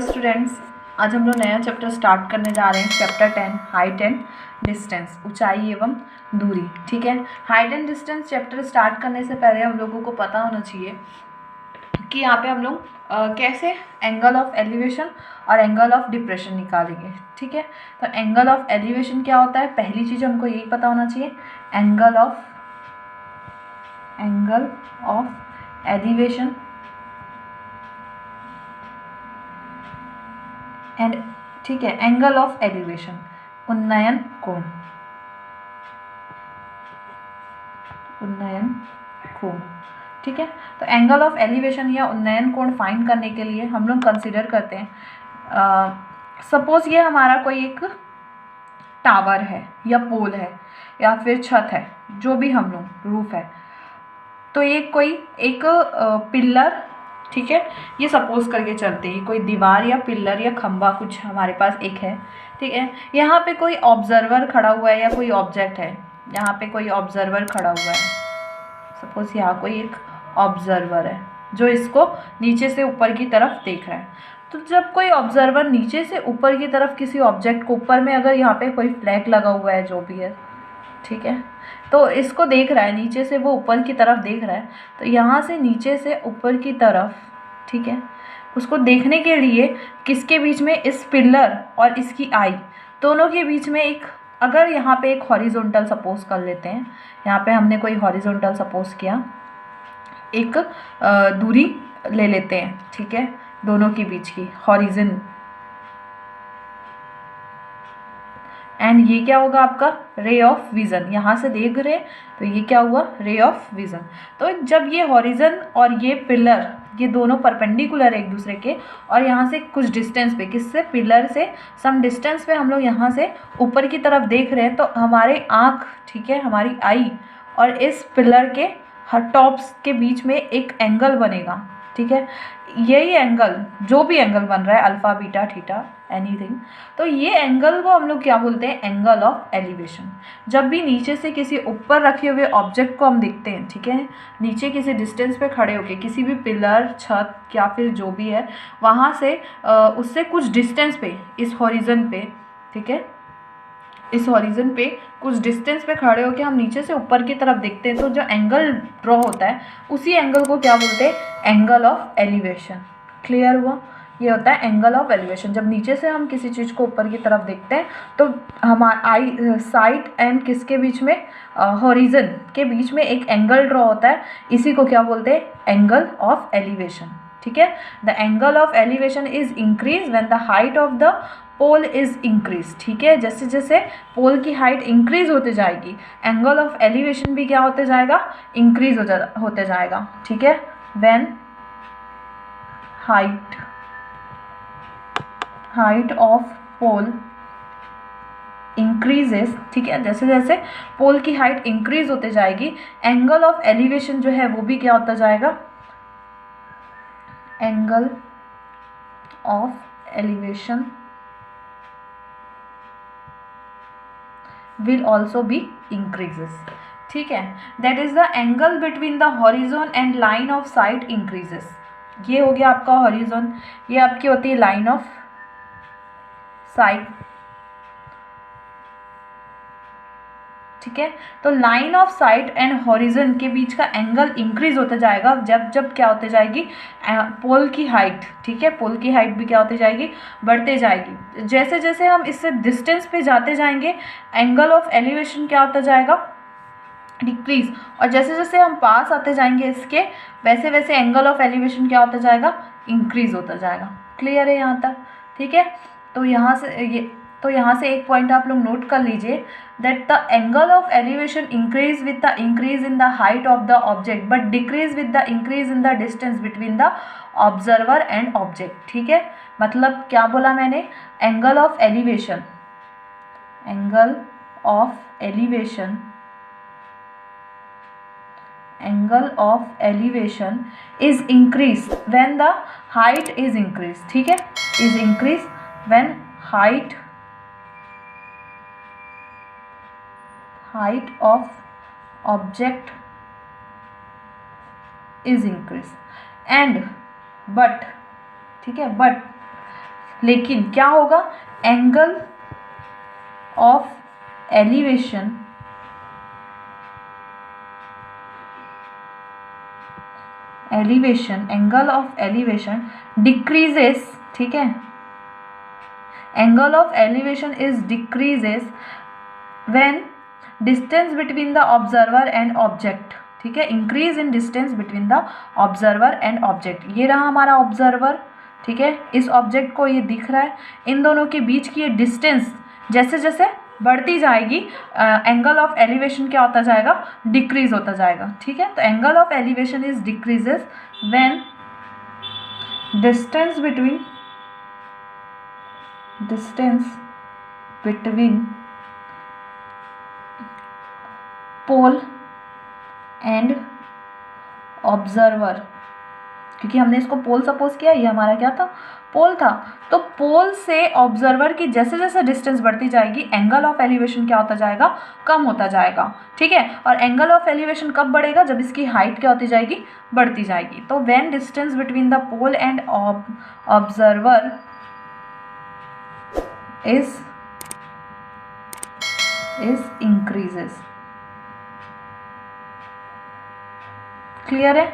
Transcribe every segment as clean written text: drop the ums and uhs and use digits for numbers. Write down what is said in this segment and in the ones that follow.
Students, आज हम लोग नया चैप्टर स्टार्ट करने जा रहे हैं। चैप्टर 10 हाइट एंड डिस्टेंस, ऊंचाई एवं दूरी। ठीक है, height and distance chapter start करने से पहले हम लोगों को पता होना चाहिए कि यहाँ पे हम लोग कैसे एंगल ऑफ एलिवेशन और एंगल ऑफ डिप्रेशन निकालेंगे। ठीक है, तो एंगल ऑफ एलिवेशन क्या होता है, पहली चीज़ हमको यही पता होना चाहिए। एंगल ऑफ एलिवेशन एंड, ठीक है, एंगल ऑफ एलिवेशन, उन्नयन कोण। ठीक है, तो एंगल ऑफ एलिवेशन या उन्नयन कोण फाइंड करने के लिए हम लोग कंसिडर करते हैं, सपोज ये हमारा कोई एक टावर है या पोल है या फिर छत है, जो भी हम लोग रूफ है, तो ये कोई एक पिल्लर, ठीक है, ये सपोज करके चलते हैं कोई दीवार या पिल्लर या खंबा कुछ हमारे पास एक है। ठीक है, यहाँ पे कोई ऑब्जर्वर खड़ा हुआ है या कोई ऑब्जेक्ट है, यहाँ पे कोई ऑब्जर्वर खड़ा हुआ है। सपोज यहाँ कोई एक ऑब्जर्वर है जो इसको नीचे से ऊपर की तरफ देख रहा है। तो जब कोई ऑब्जर्वर नीचे से ऊपर की तरफ किसी ऑब्जेक्ट को, ऊपर में अगर यहाँ पे कोई फ्लैग लगा हुआ है जो भी है, ठीक है, तो इसको देख रहा है, नीचे से वो ऊपर की तरफ देख रहा है, तो यहाँ से नीचे से ऊपर की तरफ, ठीक है, उसको देखने के लिए किसके बीच में, इस पिलर और इसकी आई दोनों के बीच में एक, अगर यहाँ पे एक हॉरिजॉन्टल सपोज कर लेते हैं, यहाँ पे हमने कोई हॉरिजॉन्टल सपोज किया, एक दूरी ले लेते हैं, ठीक है, दोनों के बीच की हॉरिजन, एंड ये क्या होगा आपका रे ऑफ विज़न, यहाँ से देख रहे तो ये क्या हुआ, रे ऑफ विज़न। तो जब ये हॉरिजन और ये पिलर, ये दोनों परपेंडिकुलर एक दूसरे के, और यहाँ से कुछ डिस्टेंस पे, किससे, पिलर से सम डिस्टेंस पे हम लोग यहाँ से ऊपर की तरफ देख रहे हैं, तो हमारे आँख, ठीक है, हमारी आई और इस पिलर के हर टॉप्स के बीच में एक एंगल बनेगा। ठीक है, यही एंगल, जो भी एंगल बन रहा है, अल्फ़ा बीटा थीटा एनीथिंग, तो ये एंगल को हम लोग क्या बोलते हैं, एंगल ऑफ एलिवेशन। जब भी नीचे से किसी ऊपर रखे हुए ऑब्जेक्ट को हम देखते हैं, ठीक है, नीचे किसी डिस्टेंस पे खड़े होके किसी भी पिलर, छत या फिर जो भी है, वहाँ से उससे कुछ डिस्टेंस पे, इस हॉरिजन पे, ठीक है, इस हॉरिजन पे कुछ डिस्टेंस पे खड़े होकर हम नीचे से ऊपर की तरफ देखते हैं, तो जो एंगल ड्रॉ होता है उसी एंगल को क्या बोलते हैं, एंगल ऑफ एलिवेशन। क्लियर हुआ, ये होता है एंगल ऑफ एलिवेशन। जब नीचे से हम किसी चीज़ को ऊपर की तरफ देखते हैं तो हमारा आई साइड एंड किसके बीच में, हॉरिजन के बीच में एक एंगल ड्रॉ होता है, इसी को क्या बोलते हैं, एंगल ऑफ एलिवेशन। ठीक है, the angle of elevation is increase when the height of the pole is increase. ठीक है, जैसे जैसे पोल की हाइट इंक्रीज होते जाएगी, एंगल ऑफ एलिवेशन भी क्या होते जाएगा, इंक्रीज होते जाएगा। ठीक है, when height of pole increases, ठीक है, जैसे जैसे पोल की हाइट इंक्रीज होते जाएगी, एंगल ऑफ एलिवेशन जो है वो भी क्या होता जाएगा, angle of elevation will also be increases। ठीक है, that is the angle between the horizon and line of sight increases। ये हो गया आपका horizon, ये आपकी होती है line of sight। ठीक है, तो line of site and horizon के बीच का एंगल इंक्रीज होता जाएगा जब जब क्या होते जाएगी, पोल की हाइट, ठीक है, पोल की हाइट भी क्या होती जाएगी, बढ़ते जाएगी। जैसे जैसे हम इससे डिस्टेंस पे जाते जाएंगे, एंगल ऑफ एलिवेशन क्या होता जाएगा, डिक्रीज, और जैसे जैसे हम पास आते जाएंगे इसके, वैसे वैसे एंगल ऑफ एलिवेशन क्या होता जाएगा, इंक्रीज होता जाएगा। क्लियर है यहाँ तक? ठीक है, तो यहाँ से एक पॉइंट आप लोग नोट कर लीजिए, that the angle of elevation increase with the increase in the height of the object but decrease with the increase in the distance between the observer and object. ठीक है, मतलब क्या बोला मैंने, angle of elevation is increased when the height is increased। ठीक है, is increased when height of object is increased and but, ठीक है, but लेकिन क्या होगा, angle of elevation angle of elevation decreases, ठीक है, angle of elevation is decreases when distance between the observer and object, ठीक है, increase in distance between the observer and object. ये रहा हमारा ऑब्जर्वर, ठीक है, इस ऑब्जेक्ट को ये दिख रहा है, इन दोनों के बीच की ये डिस्टेंस जैसे जैसे बढ़ती जाएगी एंगल ऑफ एलिवेशन क्या होता जाएगा, डिक्रीज होता जाएगा, ठीक है। तो angle of elevation is decreases when distance between pole and observer, क्योंकि हमने इसको पोल सपोज किया, ये हमारा क्या था, पोल था। तो पोल से ऑब्जर्वर की जैसे जैसे डिस्टेंस बढ़ती जाएगी एंगल ऑफ एलिवेशन क्या होता जाएगा, कम होता जाएगा, ठीक है। और एंगल ऑफ एलिवेशन कब बढ़ेगा, जब इसकी हाइट क्या होती जाएगी, बढ़ती जाएगी। तो when distance between the pole and observer is increases. Clear है।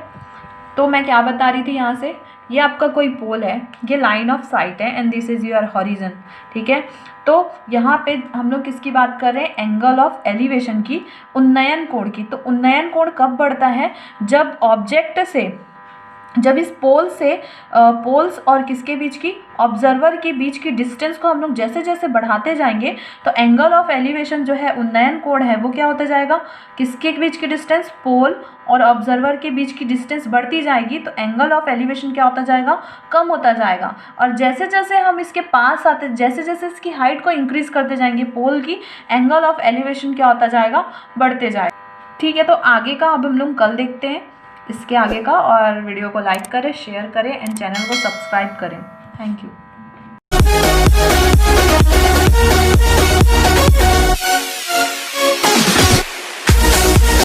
तो मैं क्या बता रही थी यहाँ से, ये आपका कोई पोल है, ये लाइन ऑफ साइट है and this is your horizon, ठीक है। तो यहाँ पे हम लोग किसकी बात कर रहे हैं, एंगल ऑफ एलिवेशन की, उन्नयन कोण की। तो उन्नयन कोण कब बढ़ता है, जब ऑब्जेक्ट से, जब इस पोल से पोल्स और किसके बीच की, ऑब्जर्वर के बीच की डिस्टेंस को हम लोग जैसे जैसे बढ़ाते जाएंगे तो एंगल ऑफ एलिवेशन जो है, उन्नयन कोण है, वो क्या होता जाएगा, किसके बीच की डिस्टेंस, पोल और ऑब्जर्वर के बीच की डिस्टेंस बढ़ती जाएगी तो एंगल ऑफ एलिवेशन क्या होता जाएगा, कम होता जाएगा। और जैसे जैसे हम इसके पास आते, जैसे जैसे इसकी हाइट को इंक्रीज करते जाएंगे पोल की, एंगल ऑफ एलिवेशन क्या होता जाएगा, बढ़ते जाएगा, ठीक है। तो आगे का अब हम लोग कल देखते हैं, इसके आगे का। और वीडियो को लाइक करें, शेयर करें एंड चैनल को सब्सक्राइब करें। Thank you.